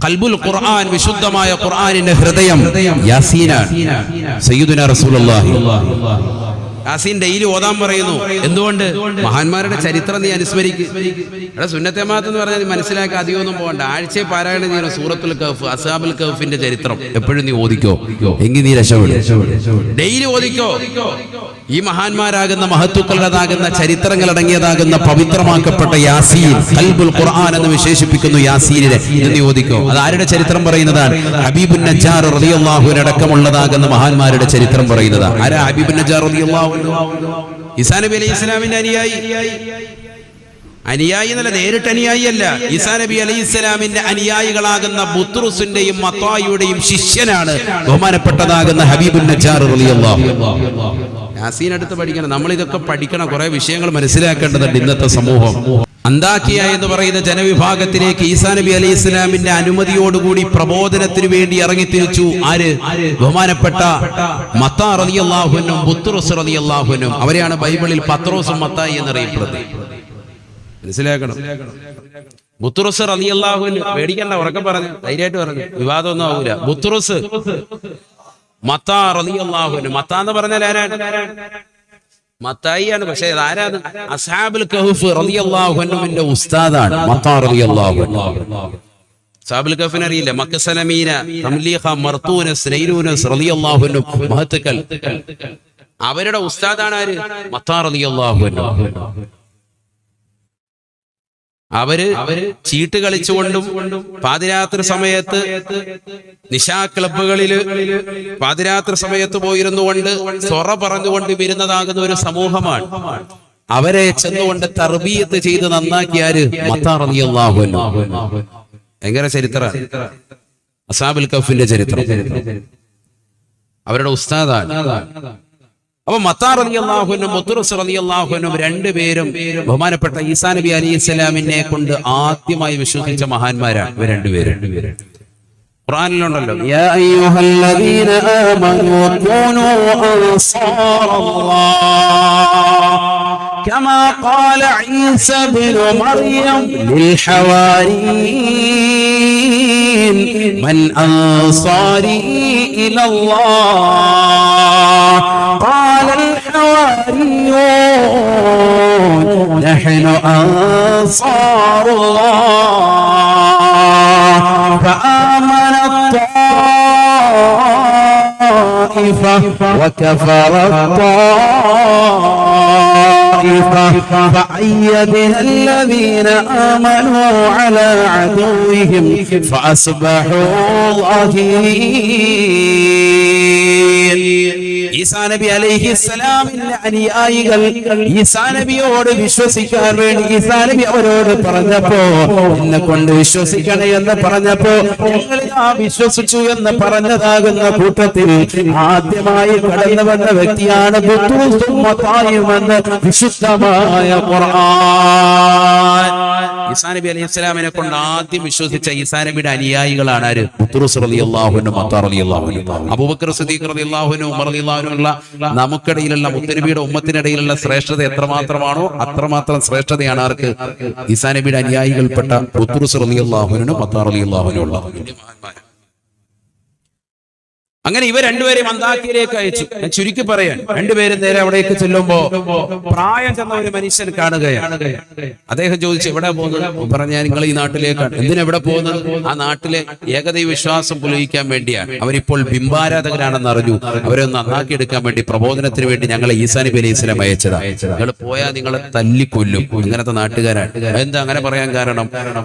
ഖൽബുൽ ഖുർആൻ, വിശുദ്ധമായ ഖുർആനിന്റെ ഹൃദയം യാസീനാണ്. സയ്യിദുനാ റസൂലുള്ളാഹി യാസീൻ ഡെയിലി ഓതാൻ പറയുന്നു. എന്തുകൊണ്ട്? മഹാന്മാരുടെ ചരിത്രം നീ അനുസ്മരിക്കുക. ഇവിടെ സുന്നത്തെ ജമാഅത്ത് എന്ന് പറഞ്ഞാൽ മനസ്സിലാക്കാൻ അധികമൊന്നും പോകണ്ട. ആഴ്ചയെ പാരായണം ചെയ്യണം സൂറത്തുൽ കഹ്ഫ്, അസ്ഹാബുൽ കഹ്ഫിന്റെ ചരിത്രം എപ്പോഴും നീ ഓദിക്കോ, എങ്കിൽ നീ രക്ഷപ്പെടും. ഡെയിലി ഓദിക്കോ. ഈ മഹാന്മാരാകുന്ന മഹത്തുക്കളുടേതാകുന്ന ചരിത്രങ്ങൾ അടങ്ങിയതാകുന്ന പവിത്രമാക്കപ്പെട്ട യാസീൻ, ഖൽബുൽ ഖുർആൻ എന്ന് വിശേഷിപ്പിക്കുന്നു യാസീനിനെ. നീ ഓദിക്കോ. അത് ആരുടെ ചരിത്രം പറയുന്നതാണ്? ഹബീബുൻ നജ്ജാർ റളിയല്ലാഹു അൻഹു അടക്കമുള്ളതാകുന്ന മഹാന്മാരുടെ ചരിത്രം പറയുന്നതാണ്. ആരാ ഹബീബുൻ നജ്ജാർ റളിയല്ലാഹു അൻഹു? ഈസാ നബി അലൈഹി ഇസ്ലാമിന്റെ അനുയായി എന്നല്ല, നേരിട്ട് അനുയായി അല്ല. ഈസാ നബി അലൈഹി ഇസ്ലാമിന്റെ അനുയായികളാകുന്ന ബുത്രുസിന്റെയും മത്തായിയുടെയും ശിഷ്യനാണ് ബഹുമാനപ്പെട്ടതാകുന്ന ഹബീബുൻ നജ്ജാർ റളിയല്ലാഹു അൻഹു. യാസീൻ അടുത്ത് പഠിക്കണം. നമ്മൾ ഇതൊക്കെ പഠിക്കണം. കുറെ വിഷയങ്ങൾ മനസ്സിലാക്കേണ്ടതുണ്ട്. ഇന്നത്തെ സമൂഹം അന്താക്കിയ എന്ന് പറയുന്ന ജനവിഭാഗത്തിലേക്ക് ഈസാ നബി അലൈഹി ഇസ്ലാമിന്റെ അനുമതിയോടുകൂടി പ്രബോധനത്തിന് വേണ്ടി ഇറങ്ങിത്തിരിച്ചു. ആര്? ബഹുമാനപ്പെട്ട മത്താ റളിയല്ലാഹു അൻഹു, ബുത്രുസ് റളിയല്ലാഹു അൻഹു. അവരെയാണ് ബൈബിളിൽ പത്രോസും മത്തായി എന്നറിയപ്പെടുന്നത്. മനസ്സിലാക്കണം. ബുത്രുസ് റളിയല്ലാഹു അൻഹു, പേടിക്കണ്ട, ഉറക്കെ പറഞ്ഞു, ധൈര്യമായിട്ട് പറഞ്ഞു, വിവാദമൊന്നും ആവൂല. ബുത്രുസ്, മത്താ റളിയല്ലാഹു അൻഹു. മത്താ എന്ന് പറഞ്ഞാൽ ആരാണ്? മത്തായിയാണ്. പക്ഷേ ആരാണ്? അസ്ഹാബുൽ കഹ്ഫ് റളിയല്ലാഹു അൻഹുവിന്റെ ഉസ്താദാണ് മത്താ റളിയല്ലാഹു അൻഹു. അസ്ഹാബുൽ കഹ്ഫിനെ അറിയില്ല? മക്കസലമീന, തംലീഖ, മർതൂനസ്, നൈലൂനസ് റളിയല്ലാഹു അൻഹു മഹത്തുക്കൾ. അവരുടെ ഉസ്താദാണ് ആര്? മത്താ റളിയല്ലാഹു അൻഹു. അവര് ചീട്ട് കളിച്ചുകൊണ്ടും പാതിരാത്രി സമയത്ത് നിശാ ക്ലബുകളില് പാതിരാത്രി സമയത്ത് പോയിരുന്നുകൊണ്ട് സൊറ പറഞ്ഞുകൊണ്ട് വരുന്നതാകുന്ന ഒരു സമൂഹമാണ്. അവരെ ചെന്നുകൊണ്ട് തർബീയത്ത് ചെയ്ത് നന്നാക്കിയാര്? മത്താ റളിയല്ലാഹു അൻഹു. ഭയങ്കര ചരിത്രമാണ് അസ്ഹാബുൽ കഹ്ഫിന്റെ ചരിത്രം. അവരുടെ ഉസ്താദാണ്. അപ്പൊ മത്താ റളിയല്ലാഹു അൻഹു, ബുത്രുസ് റളിയല്ലാഹു അൻഹു രണ്ടുപേരും ബഹുമാനപ്പെട്ട ഈസാ നബി അലൈഹി ഇസ്ലാമിനെ കൊണ്ട് ആദ്യമായി വിശ്വസിച്ച മഹാന്മാരാണ് ഇവർ രണ്ടുപേരും. ഖുർആനിലുണ്ടല്ലോ, യാ അയ്യുഹല്ലദീന ആമനൂ കൂനൂ അൻസാറല്ലാഹ് കമാ ഖാല ഈസ ഇബ്നു മർയം ലിൽ ഹവാരിയീൻ മൻ അൻസാരി ഇലല്ലാഹ് ഖാല അൽ ഹവാരിയൂൻ നഹ്നു അൻസാറുല്ലാഹ് ഫആമന وكفر الطائفة فأيدنا الذين آمنوا على عدوهم فأصبحوا ظاهرين. ഈസാ നബി അലൈഹിസ്സലാമിന്റെ അനുയായികൾ ഈസാ നബിയോട് വിശ്വസിക്കാൻ വേണ്ടി ഈസാ നബി അവരോട് പറഞ്ഞപ്പോ, എന്നെ കൊണ്ട് വിശ്വസിക്കണേ എന്ന് പറഞ്ഞപ്പോ ഞങ്ങൾ വിശ്വസിച്ചു എന്ന് പറഞ്ഞതാകുന്ന കൂട്ടത്തിൽ ആദ്യമായി കടന്നു വന്ന വ്യക്തിയാണ് ബുത്രുസും മത്തായിയും എന്ന് വിശുദ്ധമായ ഖുർആൻ. ഈസാ നബി അലൈഹിസ്സലാമിനെ കൊണ്ട് ആദ്യം വിശ്വസിച്ച ഈസാ നബിയുടെ അനുയായികളാണ് ആര്? ബുത്രുസ് റളിയല്ലാഹു അൻഹു, മത്താ റളിയല്ലാഹു അൻഹു. അബൂബക്കർ സിദ്ദീഖ് റളിയല്ലാഹു അൻഹു, ഉമർ റളിയല്ലാഹു അൻഹു നമുക്കിടയിലുള്ള മുത്തനബിയുടെ ഉമ്മത്തിനിടയിലുള്ള ശ്രേഷ്ഠത എത്രമാത്രമാണോ അത്രമാത്രം ശ്രേഷ്ഠതയാണ് ആർക്ക്? ഈസാ നബിയുടെ അനുയായികൾപ്പെട്ട ബുത്രുസ് റളിയല്ലാഹു അൻഹു, മത്താ റളിയല്ലാഹു അൻഹു ഉള്ള മഹാന്മാർ. അങ്ങനെ ഇവർ രണ്ടുപേരെയും അന്താക്കിയയിലേക്ക് അയച്ചു. ഞാൻ ചുരുക്കി പറയാൻ, രണ്ടുപേരും നേരെ അവിടേക്ക് ചെല്ലുമ്പോ പ്രായം ചെന്ന ഒരു മനുഷ്യൻ കാണുകയാണ്. അദ്ദേഹം ചോദിച്ചു, എവിടെ പോകുന്നത്? പറഞ്ഞാൽ നിങ്ങൾ ഈ നാട്ടിലേക്കാണ്. എന്തിനെവിടെ പോകുന്നത്? ആ നാട്ടിലെ ഏകദൈവ വിശ്വാസം പുലയിക്കാൻ വേണ്ടിയാണ്. അവരിപ്പോൾ ബിംബാരാധകരാണെന്ന് അറിഞ്ഞു. അവരെ ഒന്ന് നന്നാക്കിയെടുക്കാൻ വേണ്ടി പ്രബോധനത്തിന് വേണ്ടി ഞങ്ങളെ ഈസാ നബി അലൈഹി ഇസ്ലാം അയച്ചതാ. നിങ്ങൾ പോയാൽ നിങ്ങളെ തല്ലിക്കൊല്ലും. അങ്ങനത്തെ നാട്ടുകാരാണ്. എന്താ അങ്ങനെ പറയാൻ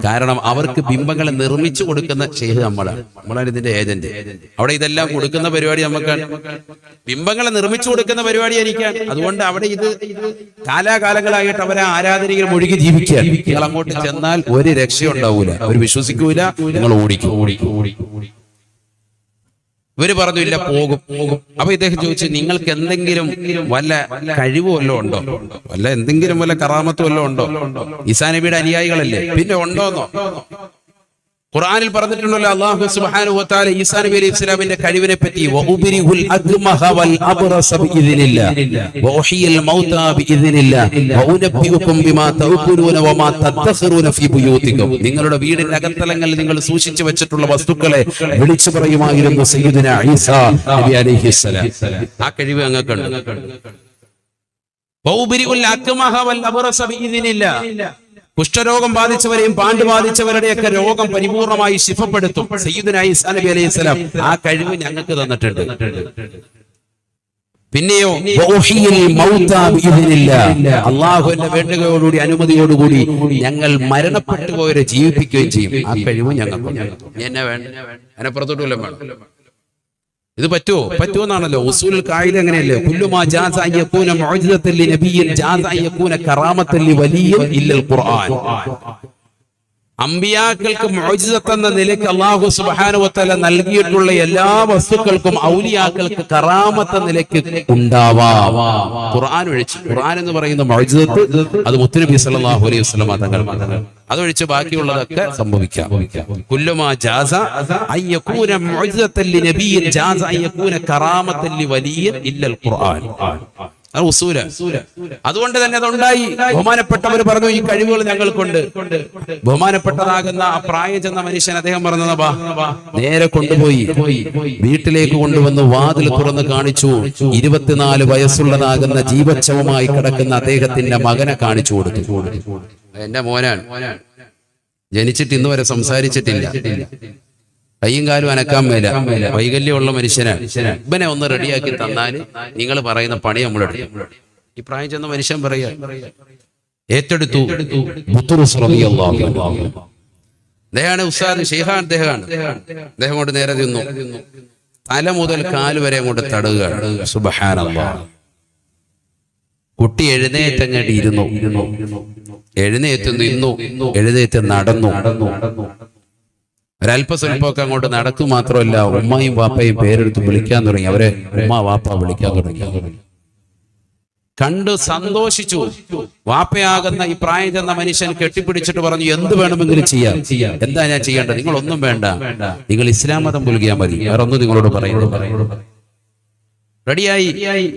കാരണം അവർക്ക് ബിംബങ്ങളെ നിർമ്മിച്ചു കൊടുക്കുന്ന ഷെയ്ഖ് നമ്മളാണ് ഇതിന്റെ ഏജന്റ്. അവിടെ ഇതെല്ലാം കൊടുക്കുന്ന പരിപാടി നമുക്കാണ്. ബിംബങ്ങളെ നിർമ്മിച്ചു കൊടുക്കുന്ന പരിപാടി എനിക്കാണ്. അതുകൊണ്ട് അവിടെ ഇത് കാലാകാലങ്ങളായിട്ട് അവരെ ആരാധനയിൽ മുഴുകി ജീവിക്കുക. നിങ്ങൾ അങ്ങോട്ട് ചെന്നാൽ ഒരു രക്ഷയുണ്ടാവൂല, അവർ വിശ്വസിക്കൂല, നിങ്ങൾ ഓടിക്കും. ഇവര് പറഞ്ഞു, ഇല്ല, പോകും. അപ്പൊ ഇദ്ദേഹം ചോദിച്ചു, നിങ്ങൾക്ക് എന്തെങ്കിലും വല്ല കഴിവ് വല്ലതും ഉണ്ടോ? എന്തെങ്കിലും വല്ല കറാമത്ത് വല്ലതും ഉണ്ടോ? ഈസാ നബിയുടെ അനുയായികളല്ലേ, പിന്നെ ഉണ്ടോന്നോ? ഖുർആനിൽ പറഞ്ഞിട്ടുണ്ടല്ലോ അല്ലാഹു സുബ്ഹാനഹു വ തആല ഈസാ നബി അലൈഹി ഇസ്ലാമിന്റെ കഴിവിനെ പറ്റി വഉബരിഹുൽ അദ്മഹ വൽ അബ്റസ ബിഇذനില്ലാഹ് വഉഹിയൽ മൗതാ ബിഇذനില്ലാഹ് വഉനബ്ബിഉകും ബിമാ തഅകുലൂന വമാ തദ്ഖിറൂന ഫീ ബുയൂതികും. നിങ്ങളുടെ വീടിന്റെ അകത്തളങ്ങളിൽ നിങ്ങൾ സൂക്ഷിച്ചു വെച്ചിട്ടുള്ള വസ്തുക്കളെ വിളിച്ചു പറയുമായിരുന്നു സയ്യിദുനാ ഈസാ നബി അലൈഹി സലാം. ആ കഴിവ് അങ്ങക്കുണ്ട്. വഉബരിഹുൽ അദ്മഹ വൽ അബ്റസ ബിഇذനില്ലാഹ്. കുഷ്ഠരോഗം ബാധിച്ചവരെയും പാണ്ട് ബാധിച്ചവരുടെയൊക്കെ രോഗം പരിപൂർണമായി ശിഫപ്പെടുത്തും സയ്യിദുനാ ഈസാ നബി അലൈഹി സ്വലാം. ആ കഴിവ് ഞങ്ങൾക്ക് തന്നിട്ടുണ്ട്. പിന്നെയോ അല്ലാഹുവിന്റെ വേണ്ടുകയോടുകൂടി അനുമതിയോടുകൂടി ഞങ്ങൾ മരണപ്പെട്ടു പോയവരെ ജീവിപ്പിക്കുകയും ചെയ്യും. ആ കഴിവ് ഞങ്ങൾക്ക്. എന്നെ വേണ്ട, അതിനപ്പുറത്തോട്ടും വേണം. ഇത് പറ്റുമോ എന്നാണല്ലോ ഉസൂലുൽ ഖായിദ. അങ്ങനെയല്ലേ, കുല്ലു മാ ജാസ അൻ യകൂന മുഅ്ജിസത്തൻ ലിനബിയ്യിൻ ജാസ അൻ യകൂന കറാമത്തൻ ലിവലിയ്യിൻ ഇല്ലൽ ഖുർആൻ. അമ്പിയാക്കൾക്ക് മുഅ്ജിസത്ത് എന്ന നിലയ്ക്ക് അല്ലാഹു സുബ്ഹാനഹു വ തആല നൽകിയിട്ടുള്ള എല്ലാ വസ്തുക്കൾക്കും ഔലിയാക്കൾക്ക് കറാമത്ത് എന്ന നിലയ്ക്ക് ഉണ്ടാവാം, ഖുർആൻ ഒഴിച്ച്. ഖുർആൻ എന്ന് പറയുന്ന മുഅ്ജിസത്ത് അത് മുത്തുനബി സല്ലല്ലാഹു അലൈഹി വസല്ലം തങ്ങൾ, അതൊഴിച്ച് ബാക്കിയുള്ളതൊക്കെ സംഭവിക്കാം. കുല്ലുമാ ജാസ അൻ യകൂന മുഅ്ജിസത്തൻ ലിനബിയ്യിൻ ജാസ അൻ യകൂന കറാമത്തൻ ലിവലിയ്യിൻ ഇല്ലൽ ഖുർആൻ. അത് ഉസൂല. അതുകൊണ്ട് തന്നെ അതുണ്ടായി. ബഹുമാനപ്പെട്ടവർ പറഞ്ഞു ഈ കഴിവുകൾ ഞങ്ങൾക്കുണ്ട്. ബഹുമാനപ്പെട്ടതാകുന്ന ആ പ്രായം ചെന്ന മനുഷ്യൻ അദ്ദേഹം പറഞ്ഞത് നേരെ കൊണ്ടുപോയി വീട്ടിലേക്ക് കൊണ്ടുവന്ന് വാതിൽ തുറന്ന് കാണിച്ചു. 24 വയസ്സുള്ളതാകുന്ന ജീവച്ഛവമായി കിടക്കുന്ന അദ്ദേഹത്തിന്റെ മകനെ കാണിച്ചു കൊടുത്തു. എന്റെ മോനാണ്, ജനിച്ചിട്ട് ഇന്ന് വരെ സംസാരിച്ചിട്ടില്ല, കയ്യും കാലും അനക്കാൻ മേല, വൈകല്യമുള്ള മനുഷ്യനാണ്. ഇവനെ ഒന്ന് റെഡിയാക്കി തന്നാൽ നിങ്ങൾ പറയുന്ന പണി നമ്മളെടുക്കും. ഈ പ്രായം ചെന്ന മനുഷ്യൻ പറയാ ഏറ്റെടുത്തു. അദ്ദേഹമാണ് ഉസ്താദ്, ഷെയ്ഖാൻ അദ്ദേഹമാണ്. അദ്ദേഹം കൊണ്ട് നേരെ നിന്നു, തല മുതൽ കാല് വരെ അങ്ങോട്ട് തടുകയാണ്. സുബ്ഹാനല്ലാഹ്. കുട്ടി എഴുന്നേറ്റങ്ങോട്ട് ഇരുന്നു, എഴുന്നേറ്റ് നിന്നു, എഴുന്നേറ്റ് നടന്നു. ഒരല്പസ്വല്പമൊക്കെ അങ്ങോട്ട് നടക്കും. മാത്രമല്ല ഉമ്മയും വാപ്പയും പേരെടുത്ത് വിളിക്കാൻ തുടങ്ങി. അവരെ ഉമ്മ വാപ്പ വിളിക്കാൻ തുടങ്ങി. കണ്ട് സന്തോഷിച്ചു. വാപ്പയാകുന്ന ഈ പ്രായം ചെന്ന മനുഷ്യൻ കെട്ടിപ്പിടിച്ചിട്ട് പറഞ്ഞു, എന്ത് വേണമെങ്കിലും ചെയ്യാം. എന്താ ഞാൻ ചെയ്യേണ്ടത്? നിങ്ങളൊന്നും വേണ്ട, നിങ്ങൾ ഇസ്ലാം മതം പുൽകിയാൽ മതി, വേറെ ഒന്നും നിങ്ങളോട് പറയുന്നു. റെഡിയായി.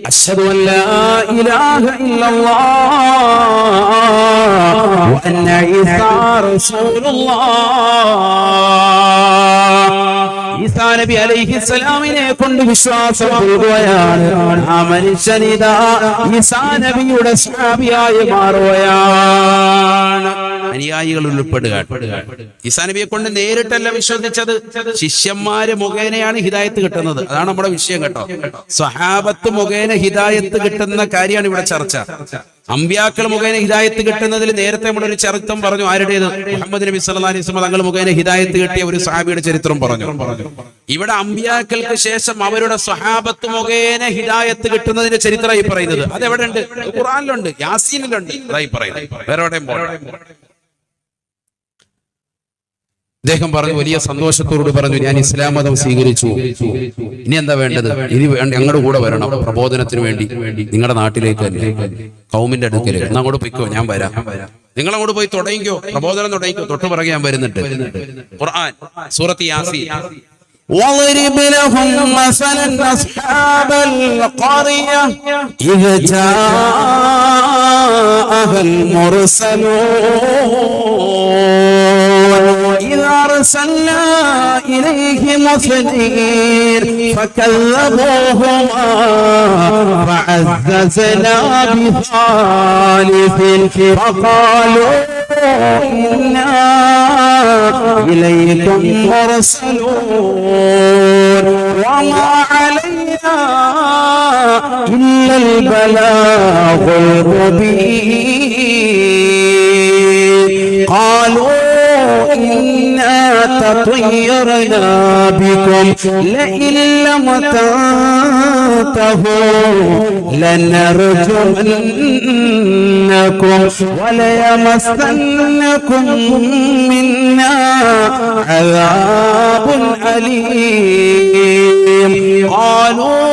അശ്ഹദു അല്ലാ ഇലാഹ ഇല്ലല്ലാഹ് വ അന്ന ഈസാ റസൂലുള്ളാഹ്. ഈസാ നബി അലൈഹിസ്സലാമിനെ കൊണ്ട് വിശ്വാസം പുൽകുകയാണ്. ആ മനുഷ്യനിതാ ഈസാ നബിയുടെ സ്വഹാബിയായി മാറുകയാണ്. അനുയായികൾ ഉൾപ്പെടുക. ഈസാ നബിയെ കൊണ്ട് നേരിട്ടല്ല വിശ്വസിച്ചത്, ശിഷ്യന്മാര് മുഖേനയാണ് ഹിദായത്ത് കിട്ടുന്നത്. അതാണ് നമ്മുടെ വിഷയം കേട്ടോ. സ്വഹാബത്ത് മുഖേന ഹിദായത്ത് കിട്ടുന്ന കാര്യമാണ് ഇവിടെ ചർച്ച. അമ്പിയാക്കൾ മുഖേന ഹിദായത്ത് കിട്ടുന്നതിൽ നേരത്തെ നമ്മുടെ ഒരു ചരിത്രം പറഞ്ഞു. ആരുടേത്? മുഹമ്മദ് നബി സല്ലല്ലാഹു അലൈഹി വസല്ലം തങ്ങൾ മുഖേന ഹിദായത്ത് കിട്ടിയ ഒരു സ്വഹാബിയുടെ ചരിത്രം പറഞ്ഞു. ഇവിടെ അമ്പിയാക്കൾക്ക് ശേഷം അവരുടെ സ്വഹാബത്ത് മുഖേന ഹിദായത്ത് കിട്ടുന്നതിന്റെ ചരിത്രമായി പറയുന്നത്. അതെവിടെ ഉണ്ട്? ഖുർആനിലുണ്ട്, യാസീനിലുണ്ട്. അതായി പറയുന്നത്, വേറെ എവിടെയും പോകണം. അദ്ദേഹം പറഞ്ഞു, വലിയ സന്തോഷത്തോട് പറഞ്ഞു, ഞാൻ ഇസ്ലാം മതം സ്വീകരിച്ചു. ഇനി എന്താ വേണ്ടത്? ഇനി ഞങ്ങളുടെ കൂടെ വരണം പ്രബോധനത്തിന് വേണ്ടി, നിങ്ങളുടെ നാട്ടിലേക്ക് തന്നെ, കൗമിന്റെ അടുക്കലേക്ക്. എന്നാ അങ്ങോട്ട് പോയിക്കോ, ഞാൻ വരാം. നിങ്ങൾ അങ്ങോട്ട് പോയി തുടങ്ങിക്കോ, പ്രബോധനം തുടങ്ങിക്കോ. തൊട്ട് പുറകെ ഞാൻ വരുന്നുണ്ട്. ഖുർആൻ സൂറത്ത് യാസീൻ. واضرب لهم مثلا أصحاب القرية إذ جاءها المرسلون إذ أرسلنا إليهم اثنين فكذبوهما فعززنا بثالث فقالوا إنا إليكم مرسلون وما علينا إلا البلاغ المبين قالوا إنا تطيرنا بكم لئن لم تنتهوا لنرجمنكم وليمسنكم منا عذاب أليم قالوا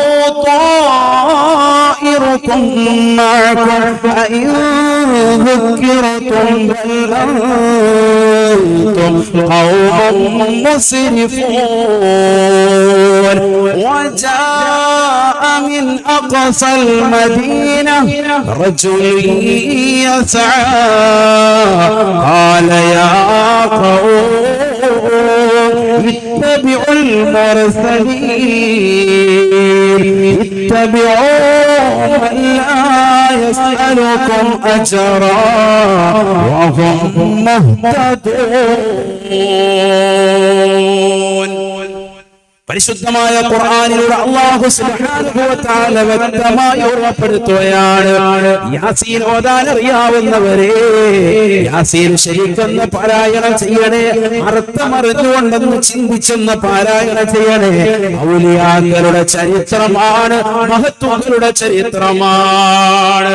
طائركم نؤمركم معكم أئن ذكرتم بل أنتم قوم مسرفون وجاء من أقصى المدينة رجل يسعى قال يا قوم اتبعوا المرسلين اتبعوا من لا يسألكم أجرا وهم مهتدون. പരിശുദ്ധമായ ഖുർആനിലൂടെ അല്ലാഹു സുബ്ഹാനഹു വ തആല വ്യക്തമായി ഓർമ്മപ്പെടുത്തുകയാണ്, യാസീൻ ഓതാൻ അറിയാവുന്നവരെ യാസീൻ ശരിക്കൊന്ന് പാരായണം ചെയ്യണേ, അർത്ഥമറിഞ്ഞുകൊണ്ടെന്ന് ചിന്തിച്ചെന്ന് പാരായണം ചെയ്യണേ. ഔലിയാക്കളുടെ ചരിത്രമാണ്, മഹത്വങ്ങളുടെ ചരിത്രമാണ്.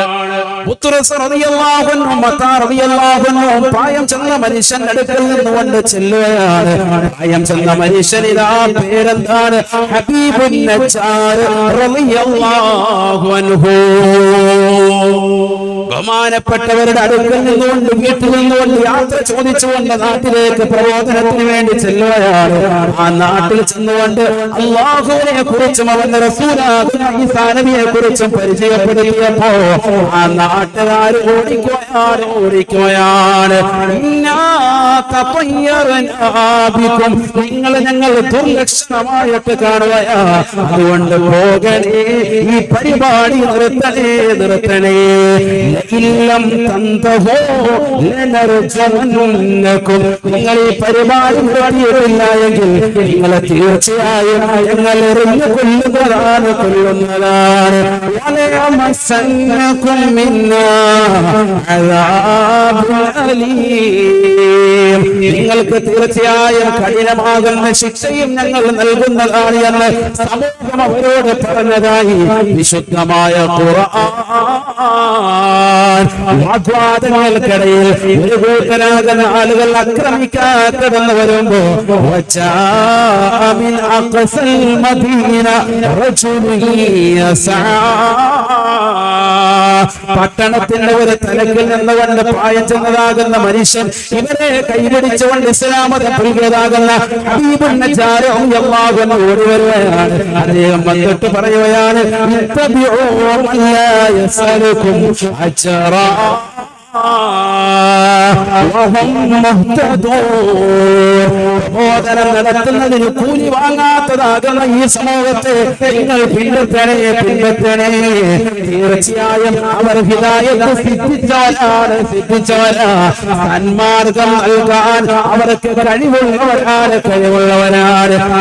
പ്രായം ചെന്ന മനുഷ്യന്റെ അടുക്കൽ നിന്നുകൊണ്ട് ചെല്ലുകയാണ്. പ്രായം ചെന്ന മനുഷ്യൻ ഇതാ പേരെന്താണ്? ഹബീബുൻ നജ്ജാർ റളിയല്ലാഹു അൻഹു. ബഹുമാനപ്പെട്ടവരുടെ അടുക്കൽ നിന്നുകൊണ്ട്, വീട്ടിൽ നിന്നുകൊണ്ട് യാത്ര ചോദിച്ചുകൊണ്ട് നാട്ടിലേക്ക് പ്രബോധനത്തിന് വേണ്ടി ചെല്ലുകയാണ്. ആ നാട്ടിൽ ചെന്നുകൊണ്ട് അല്ലാഹുവിനെ കുറിച്ചും അവന്റെ റസൂലായ ഈസാ നബിയെ കുറിച്ചും പരിചയപ്പെടുത്തിയപ്പോ ആ നാട്ടുകാർ ഓടിക്കുകയാണ്. നിങ്ങൾ ഞങ്ങൾ ദുർലക്ഷണമായിട്ട് കാണുകയാ, അതുകൊണ്ട് പോകണേ, ഈ പരിപാടി നിർത്തണേ. ഇല്ലം തന്തഹോ ലനർജമന്നകും, നിങ്ങൾ ഈ പരിപാടി നിർത്തിയിട്ടില്ല എങ്കിൽ നിങ്ങളെ തീർച്ചയായും ഞങ്ങൾ എറിഞ്ഞു കൊല്ലുന്നതാണ്. വലയമസ്സന്നകും മിന്നാ അദാബുൻ അലീം, നിങ്ങൾക്ക് തീർച്ചയായും കഠിനമാകുന്ന ശിക്ഷയും ഞങ്ങൾ നൽകുന്നതാണ് എന്ന് സമൂഹം അവരോട് പറഞ്ഞതായി വിശുദ്ധമായ ഖുർആൻ. വാഗ്വാദങ്ങൾക്കിടയിൽ ഒരു കൂട്ടരാകുന്ന ആളുകൾ ആക്രമിക്കാത്തതെന്ന് വരുമ്പോ മിൻ അഖ്സൽ മദീന റജുലുൻ യസ്ആ, പട്ടണത്തിന്റെ ഒരു തലക്കിൽ നിന്നുകൊണ്ട് പ്രായം ചെന്നതാകുന്ന മനുഷ്യൻ ഇവരെ കൈപിടിച്ചുകൊണ്ട് ഇസ്ലാം മതം പ്രിയതാകുന്ന ഹബീബുൻ നജ്ജാർ റളിയല്ലാഹു അൻഹു ഓടി വരുകയാണ്. അദ്ദേഹം വന്നിട്ട് പറയുകയാണ്, ഇത്തബിഉ മൻ ലാ യസ്അലുകും അജ്റാ പ്രബോധനം നടത്തുന്നതിന് കൂലി വാങ്ങാത്തതാകുന്ന ഈ സമൂഹത്തെ നിങ്ങൾ പിന്തുണേ. തീർച്ചയായും അവർ ഹിദായത്ത് സിദ്ധിച്ചവരാണ്. സന്മാർഗം നൽകാൻ അവർക്ക് കഴിവുള്ളവരാണ്.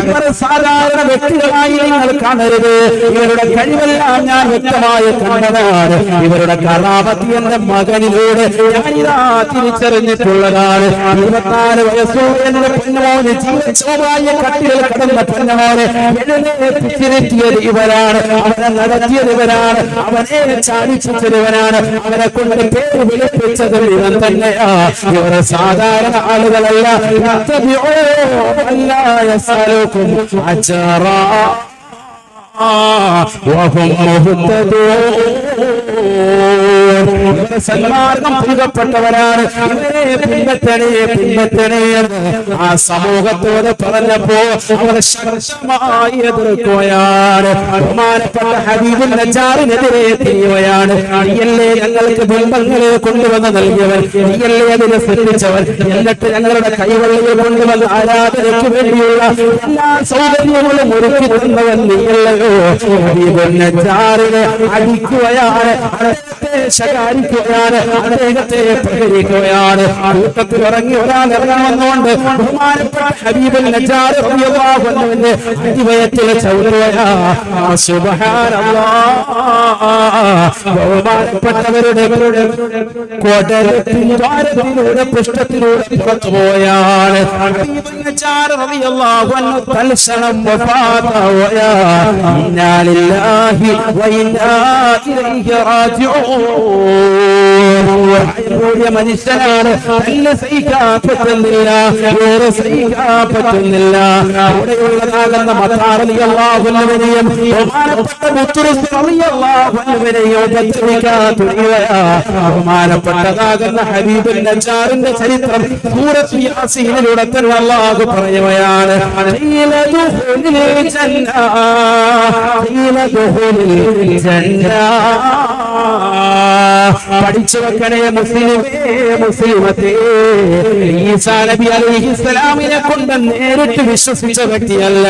ഇവർ സാധാരണ വ്യക്തികളായി നിങ്ങൾ കാണരുത്. ഇവരുടെ കഴിവെല്ലാം ഞാൻ വ്യക്തമായി കണ്ടതാണ്. ഇവരുടെ കറാമത്ത് എന്റെ മകനിലൂടെ ഞാനിതാ തിരിച്ചറിഞ്ഞിട്ടുള്ളതാണ്. 24 വയസ്സുള്ള എന്റെ പൊന്നമോന് ജീവശോഭായ കട്ടിലിൽ കിടന്ന പൊന്നമോനെ എഴുന്നേറ്റിരുത്തിയത് ഇവരാണ്, അവനെ നടത്തിയത് ഇവരാണ്, അവനെ ചാടിച്ചവരാണ്, അവനെ കൊണ്ട് പേര് വിളിപ്പിച്ചത് ഇവൻ തന്നെയാ. ഇവർ സാധാരണ ആളുകളല്ല. സന്മാർഗം പുൽകപ്പെട്ടവരാണ്. ഇവരെ പിൻപറ്റണേ എന്ന് ആ സമൂഹത്തോട് പറഞ്ഞപ്പോ അവർ ശക്തമായി എതിർക്കുകയാണ്. ബഹുമാനപ്പെട്ട ഹബീബുൻ നജ്ജാറിനെതിരെ തിരിയുകയാണ്. നീയല്ലേ ഞങ്ങൾക്ക് ബിംബങ്ങളെ കൊണ്ടുവന്ന് നൽകിയവൻ, നീയല്ലേ അതിനെ സൃഷ്ടിച്ചവൻ, എന്നിട്ട് ഞങ്ങളുടെ കൈവെള്ളിയെ കൊണ്ടുവന്ന് ആരാധനയ്ക്ക് വേണ്ടിയുള്ള എല്ലാ സൗകര്യങ്ങളും ഒരുക്കി തന്നവൻ നീയല്ലയോ. ഹബീബുൻ നജ്ജാറിനെ അടിക്കുകയാണ്, ശകാരിക്കുകയാണ്, അദ്ദേഹത്തെ പ്രഹരിക്കുകയാണ്. കൂട്ടത്തിൽ ഇറങ്ങി ഒരാൾ ഇറങ്ങണമെന്നുകൊണ്ട് ബഹുമാനപ്പെട്ട ഹബീബുൻ നജ്ജാർ റളിയല്ലാഹു അൻഹുവിന്റെ അടിവയറ്റിൽ ചവിട്ടുകയാണ്. സുബ്ഹാനല്ലാഹ്. ബഹുമാനപ്പെട്ടവരുടെ ദ്വാരത്തിലൂടെ പൃഷ്ഠത്തിലൂടെ പുറത്തുപോയാണ്. ഹബീബുൻ നജ്ജാർ റളിയല്ലാഹു അൻഹു തൽക്ഷണം വഫാത്താവുകയാണ്. ഇന്നാ ലില്ലാഹി വ ഇന്നാ ഇലൈഹി റാജിഊൻ. കൂടിയ മനുഷ്യനാണ്, നല്ല സഹിക്കാൻ പറ്റുന്നില്ല, വേറെ സഹിക്കാൻ പറ്റുന്നില്ല. അവിടെയുള്ളതാകുന്ന മത്താർ റളിയല്ലാഹു അൻഹുവിനെയും ബഹുമാനപ്പെട്ട ബുത്റുസ് റളിയല്ലാഹു അൻഹുവിനെയും ഉപദ്രവിക്കാൻ തുടങ്ങിയവരാ. ബഹുമാനപ്പെട്ടതാകുന്ന ഹബീബുൻ നജ്ജാറിന്റെ ചരിത്രം സൂറത്ത് യാസീനിലൂടെ തന്നെ അല്ലാഹു പറയുകയാണ്. പഠിച്ചു വെക്കണേ മുസ്ലിമേ, മുസ്ലിമത്തേ, ഈസാ നബി അലൈഹിസ്സലാമിനെ കൊണ്ട് നേരിട്ട് വിശ്വസിച്ച വ്യക്തിയല്ല.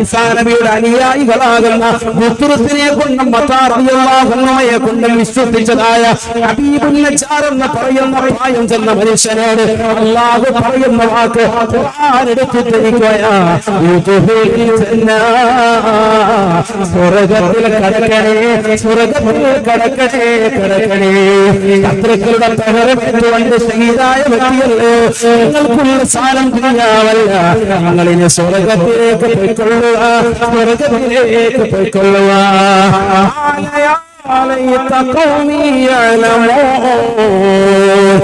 ഈസാ നബിയുടെ അനുയായികളാകുന്ന ബുത്റുസിനെ കൊണ്ടും മത്താർ റളിയല്ലാഹു അൻഹുയെ കൊണ്ടും വിശ്വസിച്ചതായ ഹബീബുൻ നജ്ജാർ എന്ന് പറയുന്ന പ്രായം ചെന്ന മനുഷ്യനോട് അല്ലാഹു പറയുന്ന വാക്ക് ഖുർആൻ എടുത്തിരിക്കുകയാ. സ്വർഗ്ഗത്തിൽ കടക്കണേ, സ്വർഗ്ഗത്തിൽ കടക്കണേ, കടക്കണേ. ശത്രുക്കളുടെ പ്രഹരമേറ്റുകൊണ്ട് ഷഹീദായ വ്യക്തിയല്ലേ, നിങ്ങൾക്കുള്ള സാരം ദുനിയാവല്ല, നിങ്ങളിനി സ്വർഗ്ഗത്തിലേക്ക് പോയിക്കൊള്ളുക, സ്വർഗ്ഗത്തിലേക്ക് പോയിക്കൊള്ളുക.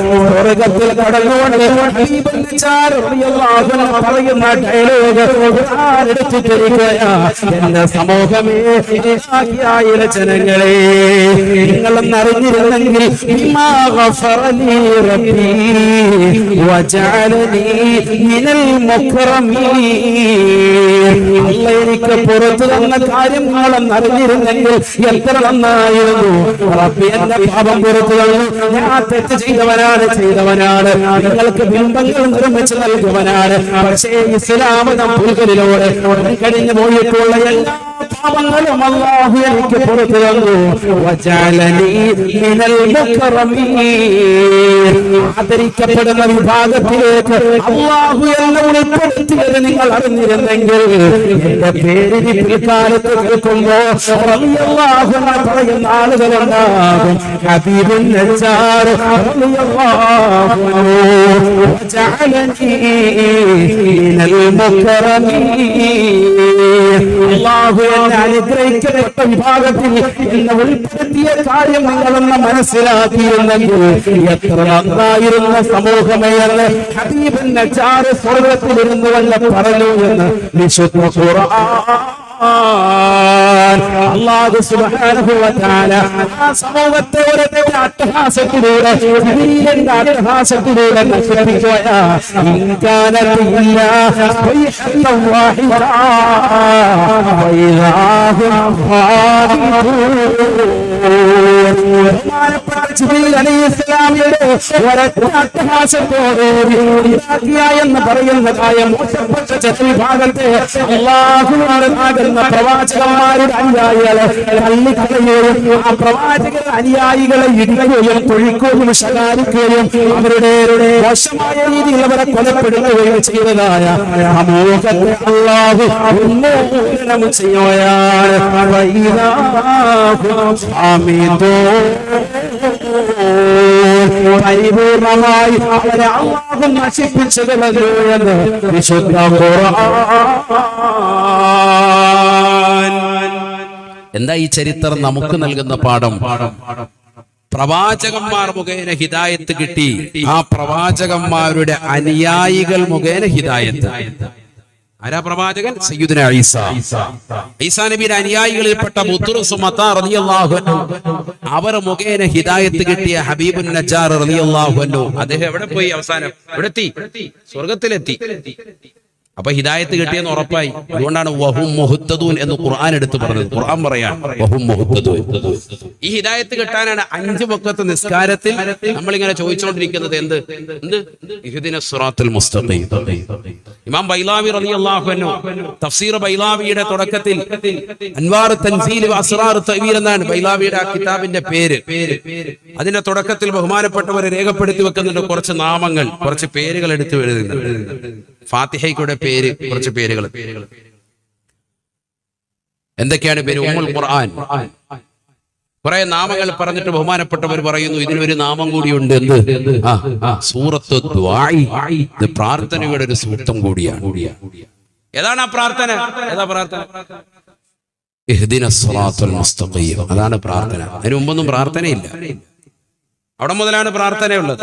സ്വർഗ്ഗത്തിൽ കടന്നുകൊണ്ട് പറയുന്ന ഡയലോഗ് എടുത്തിട്ടിരിക്കുകയാ. എന്റെ സമൂഹമേ, ജനങ്ങളെ, നിങ്ങളെന്നറിഞ്ഞിരുന്നെങ്കിൽ എനിക്ക് പുറത്തു തന്ന കാര്യം നിങ്ങളെന്നറിഞ്ഞിരുന്നെങ്കിൽ എത്ര നന്നായിരുന്നു. എന്റെ പാപം പുറത്തു തന്നു, ഞാൻ തെറ്റ് ചെയ്തവനാണ്, നിങ്ങൾക്ക് ബിംബങ്ങൾ നിർമ്മിച്ചു നൽകുവനാണ്. പക്ഷേ ഇസ്ലാം പുൽകളിലൂടെ കഴിഞ്ഞു പോയിട്ടുള്ള എല്ലാ പാപങ്ങളും അല്ലാഹു എനിക്ക് പുറത്തു തന്നു. ആദരിക്കപ്പെടുന്ന വിഭാഗത്തിലേക്ക് അല്ലാഹു എന്നെ ഉൾപ്പെടുത്തിയത് നിങ്ങൾ അറിഞ്ഞിരുന്നെങ്കിൽ എന്റെ പേരിന് പിൽക്കാലത്ത് കേൾക്കുമ്പോ റളിയല്ലാഹു അൻഹു പറയുന്ന ആളുകളുണ്ടാകും. ഹബീബുൻ നജ്ജാർ റളിയല്ലാഹു അൻഹു വജഅലനി മിനൽ മുകറമീൻ. അല്ലാഹു എന്നെ അനുഗ്രഹിക്കപ്പെട്ട വിഭാഗത്തിൽ എന്നെ ഉൾപ്പെടുത്തിയ കാര്യം നിങ്ങളെന്ന് മനസ്സിലാക്കിയിരുന്നെങ്കിൽ എത്ര നന്നായിരുന്ന സമൂഹമേ എന്ന് ഹബീബുൻ നജ്ജാർ സ്വർഗ്ഗത്തിലിരുന്നു വല്ല പറഞ്ഞു എന്ന് വിശുദ്ധ ഖുർആൻ. അല്ലാഹു സുബ്ഹാനഹു വ തആല ആ സമൂഹത്തെ ഒരു അട്ടഹാസത്തിലൂടെ, ജിബ്രീലിന്റെ അട്ടഹാസത്തിലൂടെ നശിപ്പിക്കുകയാ. ഇൻകാനത് ഇല്ലാ സ്വൈഹത്തൻ വാഹിദ വഇദാഹും ഖാദിദൂൻ. ബഹുമാനപ്പെട്ട ജിബ്രീൽ അലൈഹിസ്സലാമിയുടെ ഒരൊറ്റ അട്ടഹാസത്തോടുകൂടി എന്ന് പറയുന്നതായ മോശപ്പെട്ട ജനവിഭാഗത്തെ അല്ലാഹുവിന്റെ പ്രവാചകന്മാരുടെ അനുയായികളെ തള്ളിക്കളയുകയും ആ പ്രവാചകരുടെ അനുയായികളെ ഇടിക്കുകയും തൊഴിക്കുകയും ശകാരിക്കുകയും അവരുടെ മോശമായ രീതിയിൽ അവരെ കൊലപ്പെടുകയും ചെയ്തതായ സമൂഹത്തെ അല്ലാഹു ഉന്മൂലനം ചെയ്യുകയാണ്. പരിപൂർണമായി അവരെ അല്ലാഹു നശിപ്പിച്ചു കളഞ്ഞു എന്ന് വിശുദ്ധ ഖുർആൻ. എന്താ ഈ ചരിത്രം നമുക്ക് നൽകുന്ന പാഠം? പ്രവാചകന്മാർ മുഖേന ഹിദായത്ത് കിട്ടി, ആ പ്രവാചകന്മാരുടെ അനുയായികൾ മുഖേന ഹിദായത്ത്. ആരാ പ്രവാചകൻ? സയ്യിദുനാ ഈസാ നബിയുടെ അനുയായികളിൽപ്പെട്ട ബുത്റുസ് മത്താർ റളിയല്ലാഹു അൻഹു, അവർ മുഖേന ഹിദായത്ത് കിട്ടിയ ഹബീബുൻ നജ്ജാർ റളിയല്ലാഹു അൻഹു, അദ്ദേഹം എവിടെ പോയി? അവസാനം എവിടെത്തി? സ്വർഗ്ഗത്തിലെത്തി. അപ്പൊ ഹിദായത്ത് കിട്ടിയെന്ന് ഉറപ്പായി. അതുകൊണ്ടാണ് വഹും മുഹ്തദൂൻ എന്ന് ഖുർആൻ എടുത്ത് പറഞ്ഞത്. ഖുർആൻ പറയാൻ വഹും മുഹ്തദൂൻ. ഈ ഹിദായത്ത് കിട്ടാനാണ് 5 വഖത്ത് നിസ്കാരത്തിൽ നമ്മളിങ്ങനെ ചോദിച്ചുകൊണ്ടിരിക്കുന്നത്. എന്ത്? ഇഹ്ദിനസ് സിറാത്തുൽ മുസ്തഖീം. ഇമാം ബൈലാവി റളിയല്ലാഹു അൻഹു തഫ്സീർ ബൈലാവിയുടെ തുടക്കത്തിൽ അൻവാർ തൻസീൽ വ അസ്റാർ തഅ്വീൽ എന്നാണ് ബൈലാവിയുടെ ആ കിതാബിന്റെ പേര്. അതിന്റെ തുടക്കത്തിൽ ബഹുമാനപ്പെട്ടവരെ രേഖപ്പെടുത്തി വെക്കുന്നുണ്ട് കുറച്ച് നാമങ്ങൾ, കുറച്ച് പേരുകൾ എടുത്തു എഴുതുന്നുണ്ട്. ഫാത്തിഹയുടെ പേര്, കുറച്ച് പേരുകൾ. എന്തൊക്കെയാണ് പേര്? ഉമ്മുൽ ഖുർആൻ. കുറെ നാമങ്ങൾ പറഞ്ഞിട്ട് ബഹുമാനപ്പെട്ടവർ പറയുന്നു ഇതിനൊരു നാമം കൂടിയുണ്ട്. എന്ത്? സൂറത്തു ദുആഇ. ഇത് പ്രാർത്ഥനയുടെ ഒരു സൂക്തം കൂടിയാണ്. ഏതാണ് ആ പ്രാർത്ഥന? ഏതാ പ്രാർത്ഥന? ഇഹ്ദിനസ് സിറാത്തുൽ മുസ്തഖീം. അതാണ് പ്രാർത്ഥന. അതിന് മുമ്പൊന്നും പ്രാർത്ഥനയില്ല. അവിടെ മുതലാണ് പ്രാർത്ഥനയുള്ളത്.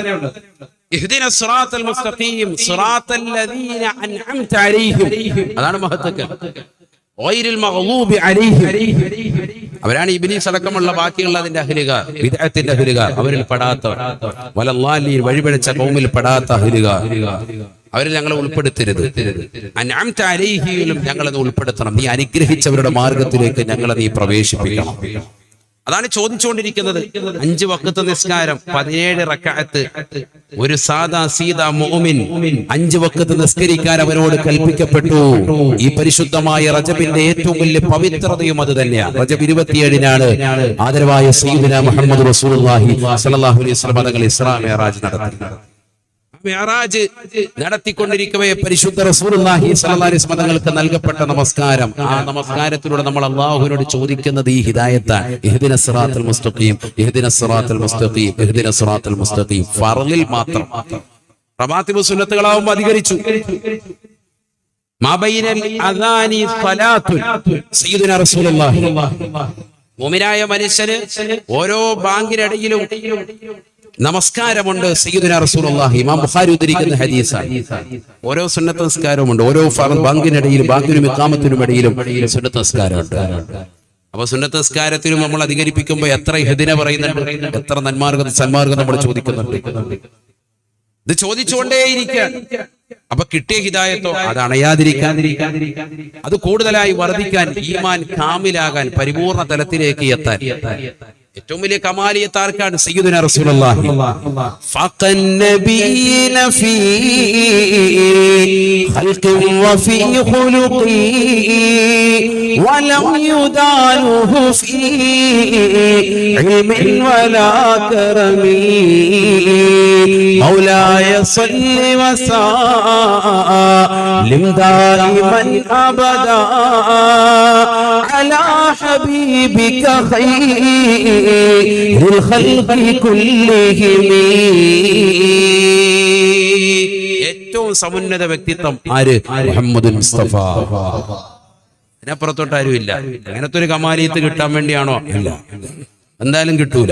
ഇഹ്ദിന സിറാത്തൽ മുസ്തഖീം സിറാത്തൽ ലദീന അൻഅംത അലൈഹിം, അതാണ് മഹത്വം. ഗൈറിൽ മഗ്ളൂബി അലൈഹിം, അവരാണ് ഇബ്ലീസ് അടക്കമുള്ള ബാക്കിയുള്ള അതിന്റെ അഹ്ലുകാർ, ബിദ്അത്തിന്റെ അഹ്ലുകാർ, അവരിൽ പെടാത്തവർ. വലല്ലാഹി വഴിപിഴച്ച ഖൗമിൽ പെടാത്ത അഹ്ലുകാർ, അവരിൽ ഞങ്ങളെ ഉൾപ്പെടുത്തരുത്. അൻഅംത അലൈഹിലും ഞങ്ങളെ ഉൾപ്പെടുത്തണം. നീ അനുഗ്രഹിച്ചവരുടെ മാർഗത്തിലേക്ക് ഞങ്ങളെ നീ പ്രവേശിപ്പിക്കണം. അതാണ് ചോദിച്ചുകൊണ്ടിരിക്കുന്നത്. 5 വഖത്ത് നിസ്കാരം, 17 റക്അത്ത്, ഒരു സാദാ സീദാ മുഅ്മിൻ 5 വഖത്ത് നിസ്കരിക്കാൻ അവരോട് കൽപ്പിക്കപ്പെട്ടു. ഈ പരിശുദ്ധമായ റജബിന്റെ ഏറ്റവും വലിയ പവിത്രതയും അത് തന്നെയാണ്. റജബ് 27-നാണ് ആദരവായ സയ്യിദുനാ മുഹമ്മദ് റസൂലുള്ളാഹി സ്വല്ലല്ലാഹു അലൈഹി വസല്ലം തങ്ങൾ ഇസ്രാ മിഅ്റാജ് നടത്തി. മിഅ്റാജ് നടത്തിക്കൊണ്ടിരിക്കവേ പരിശുദ്ധ റസൂലുള്ളാഹി സ്വല്ലല്ലാഹു അലൈഹി വസല്ലം തങ്ങൾക്ക് നൽകപ്പെട്ട നമസ്കാരം, ആ നമസ്കാരത്തിലൂടെ നമ്മൾ അല്ലാഹുവിനോട് ചോദിക്കുന്നത് ഈ ഹിദായത്താണ്. ഇഹ്ദിന സിറാത്തൽ മുസ്തഖീം, ഇഹ്ദിന സിറാത്തൽ മുസ്തഖീം, ഇഹ്ദിന സിറാത്തൽ മുസ്തഖീം. ഫർളിൽ മാത്രം. റവാത്തിബ് സുന്നത്തുകളാവുമ്പോൾ അധികരിച്ചു. മാബൈനൽ അദാനി സ്വലാത്തുൻ, സയ്യിദുനാ റസൂലുള്ളാഹി. മുഅ്മിനായ മനുഷ്യന് ഓരോ ബാങ്കിനിടയിലും നമസ്കാരമുണ്ട്. സയ്യിദുനാ റസൂലുള്ളാഹി, ഇമാം ബുഖാരി ഉദ്ധരിക്കുന്ന ഹദീസാണ്. ഓരോ സുന്നത്ത് നിസ്കാരമുണ്ട്. ഓരോ ബാങ്കിനിടയിലും ബാങ്കിനും ഇഖാമത്തിനും ഇടയിലും സുന്നത്ത് നിസ്കാരമുണ്ട്. അപ്പൊ സുന്നത്ത് നിസ്കാരത്തിലും നമ്മൾ അധികരിപ്പിക്കുമ്പോൾ എത്ര ഇഹ്ദിന പറയുന്നുണ്ട്, എത്ര നന്മാർഗം സന്മാർഗം നമ്മൾ ചോദിക്കുന്നുണ്ട്. ഇത് ചോദിച്ചുകൊണ്ടേയിരിക്കുകയാണ്. അപ്പൊ കിട്ടിയ ഹിദായത്തോ അത് അണയാതിരിക്കാൻ, അത് കൂടുതലായി വർദ്ധിക്കാൻ, ഈമാൻ കാമിലാകാൻ, പരിപൂർണ തലത്തിലേക്ക് എത്താൻ ഏറ്റവും വലിയ കമാലിയത്ത് ആർക്കാണ്? സയ്യിദുനാ റസൂലുള്ളാഹി. ഫഖൻ നബിയ്ന ഫീ ഖൽഖിൻ വഫീ ഖുലുഖി വലം യുദാലുഹു ഫീ ഇൽമിൻ വലാ കറമി മൗലായ സല്ലി വസല്ലിം ദായിമൻ അബദാ അലാ ഹബീബിക ഖൈർ ഏറ്റവും സമുന്നത വ്യക്തിത്വം ആര്? മുഹമ്മദ് മുസ്തഫ. അതിനപ്പുറത്തോട്ട് ആരുമില്ല. അങ്ങനത്തെ ഒരു കമാലിയത്ത് കിട്ടാൻ വേണ്ടിയാണോ? അല്ല, എന്തായാലും കിട്ടൂല.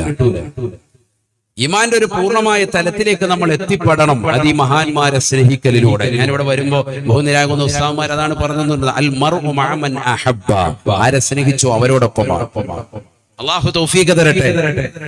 ഈമാന്റെ ഒരു പൂർണ്ണമായ തലത്തിലേക്ക് നമ്മൾ എത്തിപ്പെടണം. അത് ഈ മഹാന്മാരെ സ്നേഹിക്കലിലൂടെ. ഞാനിവിടെ വരുമ്പോ ബഹുനിരാകുന്ന ഉസ്താദ്മാർ അതാണ് പറഞ്ഞത്, അൽ മർഉ മഅ മൻ അഹബ്ബ, ആരെ സ്നേഹിച്ചോ അവരോടൊപ്പമാണ്. അല്ലാഹു തൗഫീഖ് തരട്ടെ.